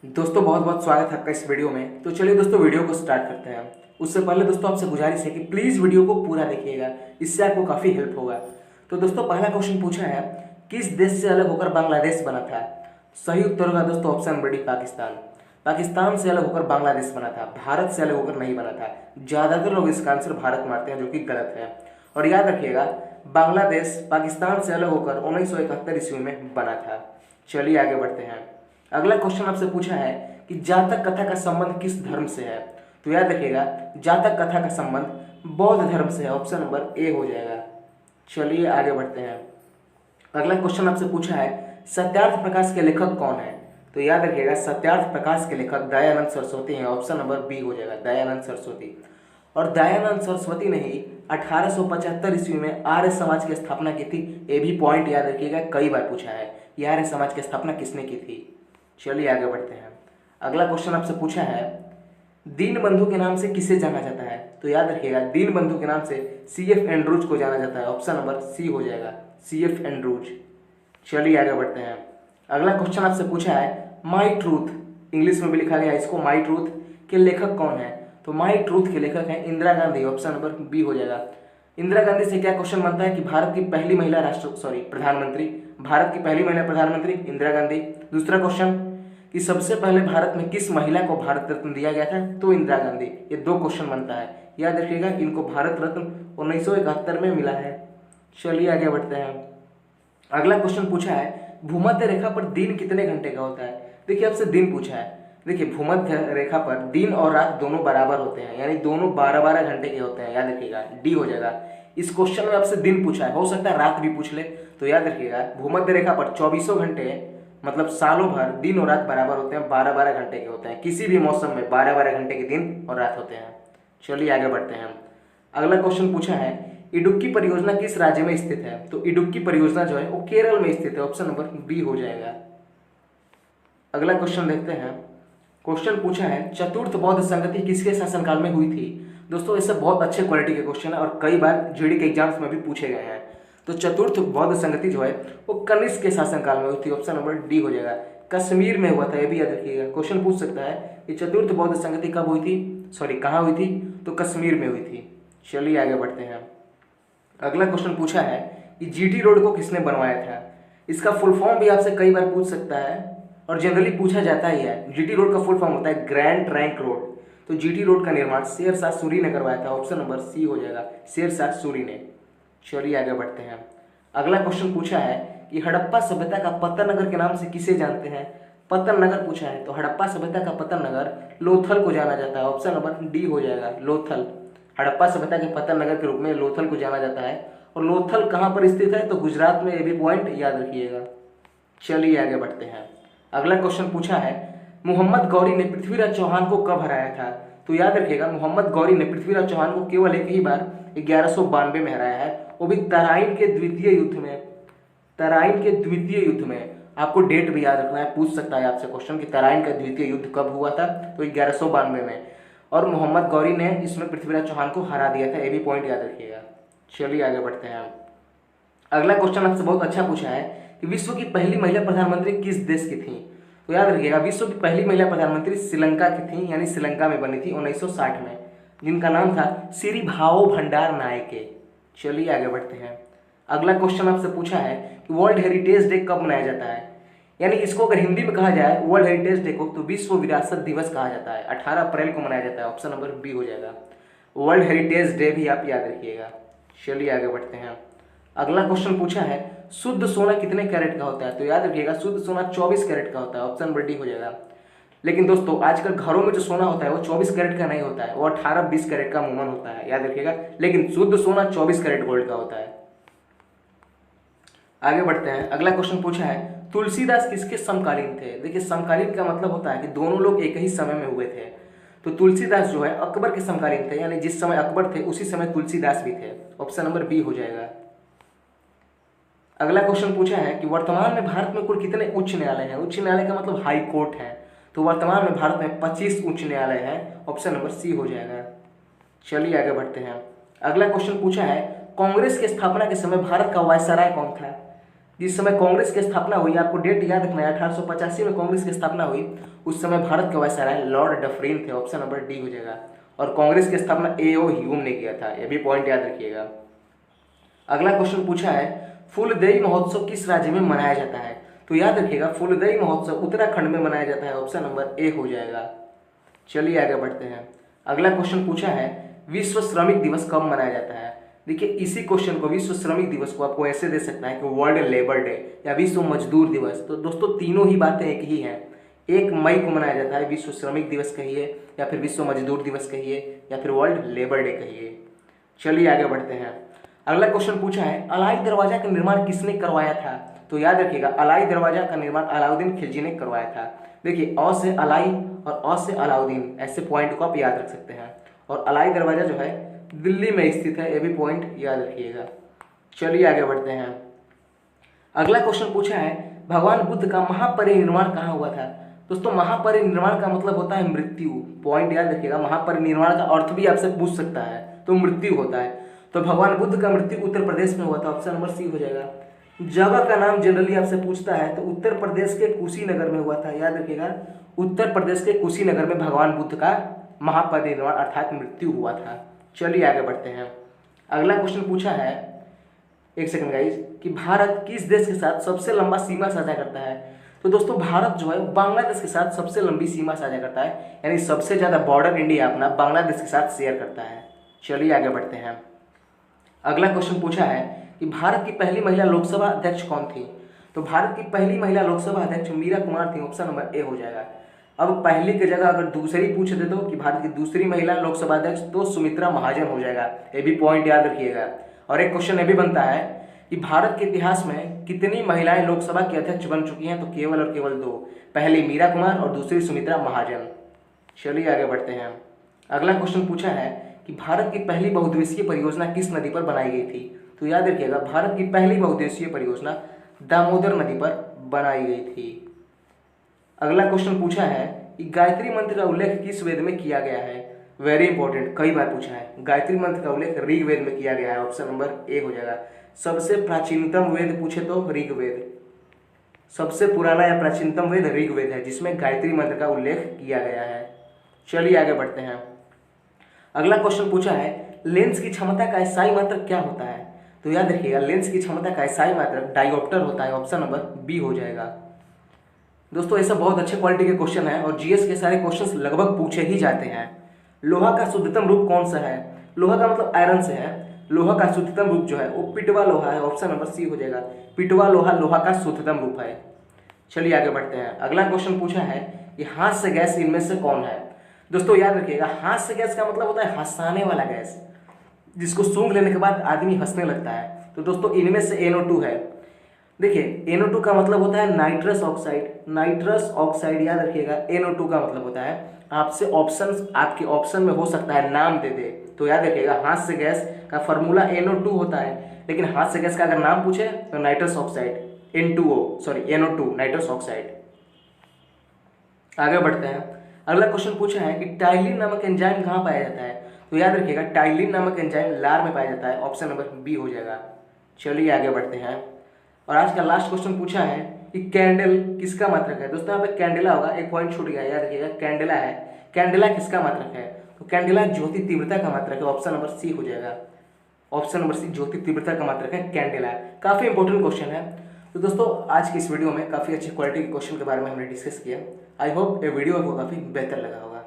दोस्तों बहुत बहुत स्वागत है आपका इस वीडियो में। तो चलिए दोस्तों वीडियो को स्टार्ट करते हैं। उससे पहले दोस्तों आपसे गुजारिश है कि प्लीज़ वीडियो को पूरा देखिएगा, इससे आपको काफ़ी हेल्प होगा। तो दोस्तों पहला क्वेश्चन पूछा है, किस देश से अलग होकर बांग्लादेश बना था? सही उत्तर होगा दोस्तों ऑप्शन बी पाकिस्तान। पाकिस्तान से अलग होकर बांग्लादेश बना था, भारत से अलग होकर नहीं बना था। ज़्यादातर लोग इसका आंसर भारत मारते हैं, जो कि गलत है। और याद रखिएगा, बांग्लादेश पाकिस्तान से अलग होकर 1971 ईस्वी में बना था। चलिए आगे बढ़ते हैं। अगला क्वेश्चन आपसे पूछा है कि जातक कथा का संबंध किस धर्म से है? तो याद रखिएगा, जातक कथा का संबंध बौद्ध धर्म से है। ऑप्शन नंबर ए हो जाएगा। चलिए आगे बढ़ते हैं। अगला क्वेश्चन आपसे पूछा है, सत्यार्थ प्रकाश के लेखक कौन है? तो याद रखिएगा, सत्यार्थ प्रकाश के लेखक दयानंद सरस्वती हैं। ऑप्शन नंबर बी हो जाएगा, दयानंद सरस्वती। और दयानंद सरस्वती ने ही 1875 ईस्वी में आर्य समाज की स्थापना की थी। ये भी पॉइंट याद रखिएगा, कई बार पूछा है, ये आर्य समाज की स्थापना किसने की थी। चलिए आगे बढ़ते हैं। अगला क्वेश्चन आपसे पूछा है, दीन बंधु के नाम से किसे जाना जाता है? तो याद रखिएगा, दीन बंधु के नाम से CF एंड्रूज को जाना जाता है। ऑप्शन नंबर सी हो जाएगा, CF एंड्रूज। चलिए आगे बढ़ते हैं। अगला क्वेश्चन आपसे पूछा है, माई ट्रूथ, इंग्लिश में भी लिखा गया इसको माई ट्रूथ, के लेखक कौन है? तो माई ट्रूथ के लेखक हैं Indira Gandhi. Option number B हो जाएगा। इंदिरा गांधी से क्या क्वेश्चन बनता है कि भारत की पहली महिला प्रधानमंत्री, भारत की पहली महिला प्रधानमंत्री इंदिरा गांधी। दूसरा क्वेश्चन कि सबसे पहले भारत में किस महिला को भारत रत्न दिया गया था? तो इंदिरा गांधी। ये दो क्वेश्चन बनता है, याद रखिएगा, इनको भारत रत्न 1971 में मिला है। चलिए आगे बढ़ते हैं। अगला क्वेश्चन पूछा है, भूमध्य रेखा पर दिन कितने घंटे का होता है? देखिए आपसे दिन पूछा है। देखिए भूमध्य रेखा पर दिन और रात दोनों बराबर होते हैं, यानी दोनों 12-12 घंटे के होते हैं। याद रखिएगा, डी हो जाएगा। इस क्वेश्चन में आपसे दिन पूछा है, हो सकता है रात भी पूछ ले। तो याद रखिएगा, भूमध्य रेखा पर 24 घंटे मतलब सालों भर दिन और रात बराबर होते हैं, 12-12 घंटे के होते हैं। किसी भी मौसम में 12-12 घंटे के दिन और रात होते हैं। चलिए आगे बढ़ते हैं। अगला क्वेश्चन पूछा है, इडुक्की परियोजना किस राज्य में स्थित है? तो इडुक्की परियोजना जो है वो केरल में स्थित है। ऑप्शन नंबर बी हो जाएगा। अगला क्वेश्चन देखते हैं। क्वेश्चन पूछा है, चतुर्थ बौद्ध संगति किसके शासनकाल में हुई थी? दोस्तों ये सब बहुत अच्छे क्वालिटी के क्वेश्चन है और कई बार जीडी के एग्जाम्स में भी पूछे गए हैं। तो चतुर्थ बौद्ध संगति जो है वो कनिष्क के शासनकाल में हुई थी। ऑप्शन नंबर डी हो जाएगा। कश्मीर में हुआ था, ये भी याद रखिएगा। क्वेश्चन पूछ सकता है कि चतुर्थ बौद्ध संगति कब हुई थी, कहाँ हुई थी? तो कश्मीर में हुई थी। चलिए आगे बढ़ते हैं। अगला क्वेश्चन पूछा है कि जीटी रोड को किसने बनवाया था? इसका फुल फॉर्म भी आपसे कई बार पूछ सकता है और जनरली पूछा जाता ही है। जीटी रोड का फुल फॉर्म होता है ग्रैंड ट्रंक रोड। तो जीटी रोड का निर्माण शेरशाह सूरी ने करवाया था। ऑप्शन नंबर सी हो जाएगा, शेरशाह सूरी ने। चलिए आगे बढ़ते हैं। अगला क्वेश्चन पूछा है कि हड़प्पा सभ्यता का पतन नगर के नाम से किसे जानते हैं? पतन नगर पूछा है, तो हड़प्पा सभ्यता का पतन नगर लोथल को जाना जाता है। ऑप्शन नंबर डी हो जाएगा, लोथल। हड़प्पा सभ्यता के पतन नगर के रूप में लोथल को जाना जाता है। और लोथल कहाँ पर स्थित है? तो गुजरात में। ये भी पॉइंट याद रखिएगा। चलिए आगे बढ़ते हैं। अगला क्वेश्चन पूछा है, मोहम्मद गौरी ने पृथ्वीराज चौहान को कब हराया था? तो याद रखिएगा, मोहम्मद गौरी ने पृथ्वीराज चौहान को केवल एक ही बार 1192 में हराया है, वो भी तराइन के द्वितीय युद्ध में। तराइन के द्वितीय युद्ध में। आपको डेट भी याद रखना है, पूछ सकता है आपसे क्वेश्चन कि तराइन का द्वितीय युद्ध कब हुआ था? तो 1192 में। और मोहम्मद गौरी ने इसमें पृथ्वीराज चौहान को हरा दिया था। ये भी पॉइंट याद रखिएगा। चलिए आगे बढ़ते हैं। अगला क्वेश्चन आपसे बहुत अच्छा पूछा है कि विश्व की पहली महिला प्रधानमंत्री किस देश की थी? तो याद रखिएगा, विश्व की पहली महिला प्रधानमंत्री श्रीलंका की थी, यानी श्रीलंका में बनी थी 1960 में, जिनका नाम था श्री भाओ भंडार नायके। चलिए आगे बढ़ते हैं। अगला क्वेश्चन आपसे पूछा है कि वर्ल्ड हेरिटेज डे कब मनाया जाता है? यानी इसको अगर हिंदी में कहा जाए वर्ल्ड हेरिटेज डे को, तो विश्व विरासत दिवस कहा जाता है। 18 अप्रैल को मनाया जाता है। ऑप्शन नंबर बी हो जाएगा। वर्ल्ड हेरिटेज डे भी आप याद रखिएगा। चलिए आगे बढ़ते हैं। अगला क्वेश्चन पूछा है, शुद्ध सोना कितने कैरेट का होता है? तो याद रखिएगा, शुद्ध सोना 24 कैरेट का होता है। ऑप्शन नंबर डी हो जाएगा। लेकिन दोस्तों आजकल घरों में जो सोना होता है वो 24 कैरेट का नहीं होता है, वो 18-20 कैरेट का अमूमन होता है, याद रखिएगा। लेकिन शुद्ध सोना 24 कैरेट गोल्ड का होता है। आगे बढ़ते हैं। अगला क्वेश्चन पूछा है, तुलसीदास किसके समकालीन थे? देखिए समकालीन का मतलब होता है कि दोनों लोग एक ही समय में हुए थे। तो तुलसीदास जो है अकबर के समकालीन थे, यानी जिस समय अकबर थे उसी समय तुलसीदास भी थे। ऑप्शन नंबर बी हो जाएगा। अगला क्वेश्चन पूछा है कि वर्तमान में भारत में कुल कितने उच्च न्यायालय हैं? उच्च न्यायालय का मतलब हाई कोर्ट है। तो वर्तमान में भारत में 25 उच्च न्यायालय हैं। ऑप्शन नंबर सी हो जाएगा। चलिए आगे बढ़ते हैं। अगला क्वेश्चन पूछा है, कांग्रेस की स्थापना के समय भारत का वायसराय कौन था? जिस समय कांग्रेस की स्थापना हुई, आपको डेट याद रखना है, 1885 में कांग्रेस की स्थापना हुई। उस समय भारत के वायसराय लॉर्ड डफरिन थे। ऑप्शन नंबर डी हो जाएगा। और कांग्रेस की स्थापना A.O. ह्यूम ने किया था। यह भी पॉइंट याद रखिएगा। अगला क्वेश्चन पूछा है फूलदेई महोत्सव किस राज्य में मनाया जाता है? तो याद रखिएगा फूलदेई महोत्सव उत्तराखंड में मनाया जाता है। ऑप्शन नंबर ए हो जाएगा। चलिए आगे बढ़ते हैं। अगला क्वेश्चन पूछा है विश्व श्रमिक दिवस कब मनाया जाता है? देखिए इसी क्वेश्चन को, विश्व श्रमिक दिवस को आपको ऐसे दे सकता है कि वर्ल्ड लेबर डे या विश्व मजदूर दिवस। तो दोस्तों तीनों ही बातें एक ही हैं। 1 मई को मनाया जाता है, विश्व श्रमिक दिवस कहिए या फिर विश्व मजदूर दिवस कहिए या फिर वर्ल्ड लेबर डे कहिए। चलिए आगे बढ़ते हैं। अगला क्वेश्चन पूछा है अलाई दरवाजा का निर्माण किसने करवाया था? तो याद रखिएगा अलाई दरवाजा का निर्माण अलाउद्दीन खिलजी ने करवाया था। देखिए अ से अलाई और अ से अलाउद्दीन, ऐसे पॉइंट को आप याद रख सकते हैं। और अलाई दरवाजा जो है दिल्ली में स्थित है, यह भी पॉइंट याद रखिएगा। चलिए आगे बढ़ते हैं। अगला क्वेश्चन पूछा है भगवान बुद्ध का महापरिनिर्वाण कहाँ हुआ था? दोस्तों महापरिनिर्वाण का मतलब होता है मृत्यु। पॉइंट याद रखिएगा, महापरिनिर्वाण का अर्थ भी आपसे पूछ सकता है, तो मृत्यु होता है। तो भगवान बुद्ध का मृत्यु उत्तर प्रदेश में हुआ था। ऑप्शन नंबर सी हो जाएगा। जगह का नाम जनरली आपसे पूछता है, तो उत्तर प्रदेश के कुशीनगर में हुआ था। याद रखिएगा उत्तर प्रदेश के कुशीनगर में भगवान बुद्ध का महापरिनिर्वाण अर्थात मृत्यु हुआ था। चलिए आगे बढ़ते हैं। अगला क्वेश्चन पूछा है, एक सेकंड गाइज, कि भारत किस देश के साथ सबसे लंबा सीमा साझा करता है? तो दोस्तों भारत जो है बांग्लादेश के साथ सबसे लंबी सीमा साझा करता है, यानी सबसे ज्यादा बॉर्डर इंडिया अपना बांग्लादेश के साथ शेयर करता है। चलिए आगे बढ़ते हैं। अगला क्वेश्चन पूछा है कि भारत की पहली महिला लोकसभा अध्यक्ष कौन थी? तो भारत की पहली महिला लोकसभा अध्यक्ष मीरा कुमार थी। ऑप्शन नंबर ए हो जाएगा। अब पहली की जगह अगर दूसरी पूछ दे दो कि भारत की दूसरी महिला लोकसभा अध्यक्ष, तो सुमित्रा महाजन हो जाएगा। ये भी पॉइंट याद रखिएगा। और एक क्वेश्चन ये भी बनता है कि भारत के इतिहास में कितनी महिलाएं लोकसभा की अध्यक्ष बन चुकी हैं? तो केवल और केवल 2, पहली मीरा कुमार और दूसरी सुमित्रा महाजन। चलिए आगे बढ़ते हैं। अगला क्वेश्चन पूछा है कि भारत की पहली बहुउद्देशीय परियोजना किस नदी पर बनाई गई थी? तो याद रखिएगा भारत की पहली बहुउद्देशीय परियोजना दामोदर नदी पर बनाई गई थी। अगला क्वेश्चन पूछा है कि गायत्री मंत्र का उल्लेख किस वेद में किया गया है? वेरी इंपॉर्टेंट, कई बार पूछा है। गायत्री मंत्र का उल्लेख ऋग्वेद में किया गया है। ऑप्शन नंबर ए हो जाएगा। सबसे प्राचीनतम वेद पूछे तो ऋग्वेद, सबसे पुराना या प्राचीनतम वेद ऋग्वेद है, जिसमें गायत्री मंत्र का उल्लेख किया गया है। चलिए आगे बढ़ते हैं। अगला क्वेश्चन पूछा है लेंस की क्षमता का एसआई मात्रक क्या होता है? तो याद रखिएगा लेंस की क्षमता का एसआई मात्रक डायोप्टर होता है। ऑप्शन नंबर बी हो जाएगा। दोस्तों ऐसा बहुत अच्छे क्वालिटी के क्वेश्चन है और जीएस के सारे क्वेश्चंस लगभग पूछे ही जाते हैं। लोहा का शुद्धतम रूप कौन सा है? लोहा का मतलब आयरन से है। लोहा का शुद्धतम रूप जो है वो पिटवा लोहा है। ऑप्शन नंबर सी हो जाएगा। पिटवा लोहा लोहा का शुद्धतम रूप है। चलिए आगे बढ़ते हैं। अगला क्वेश्चन पूछा है कि हाथ से गैस इनमें से कौन है? दोस्तों याद रखिएगा हाथ से गैस का मतलब होता है हंसाने वाला गैस, जिसको सूंघ लेने के बाद आदमी हंसने लगता है। तो दोस्तों इनमें से NO2 है। देखिए NO2 का मतलब होता है नाइट्रस ऑक्साइड। नाइट्रस ऑक्साइड याद रखिएगा NO2 का मतलब होता है। आपसे ऑप्शन, आपके ऑप्शन में हो सकता है नाम दे दे, तो याद रखिएगा हाथ से गैस का फॉर्मूला NO2 होता है, लेकिन हाथ से गैस का अगर नाम पूछे तो nitrous oxide NO2 nitrous oxide. आगे बढ़ते हैं। अगला क्वेश्चन पूछा है कि टाइलिन नामक एंजाइम कहाँ पाया जाता है? तो याद रखिएगा टाइलिन नामक एंजाइम लार में पाया जाता है। ऑप्शन नंबर बी हो जाएगा। चलिए आगे बढ़ते हैं। और आज का लास्ट क्वेश्चन पूछा है कि कैंडल किसका मात्रक है? दोस्तों यहाँ पे कैंडेला होगा, एक पॉइंट छूट गया, याद रखिएगा कैंडेला है। कैंडेला किसका मात्रक है? तो कैंडेला ज्योति तीव्रता का मात्रक है। ऑप्शन नंबर सी हो जाएगा। ऑप्शन नंबर सी ज्योति तीव्रता का मात्रक है कैंडेला। काफी इंपॉर्टेंट क्वेश्चन है। तो दोस्तों आज की इस वीडियो में काफी अच्छी क्वालिटी के क्वेश्चन के बारे में हमने डिस्कस किया। आई होप ये वीडियो आपको काफी बेहतर लगा होगा।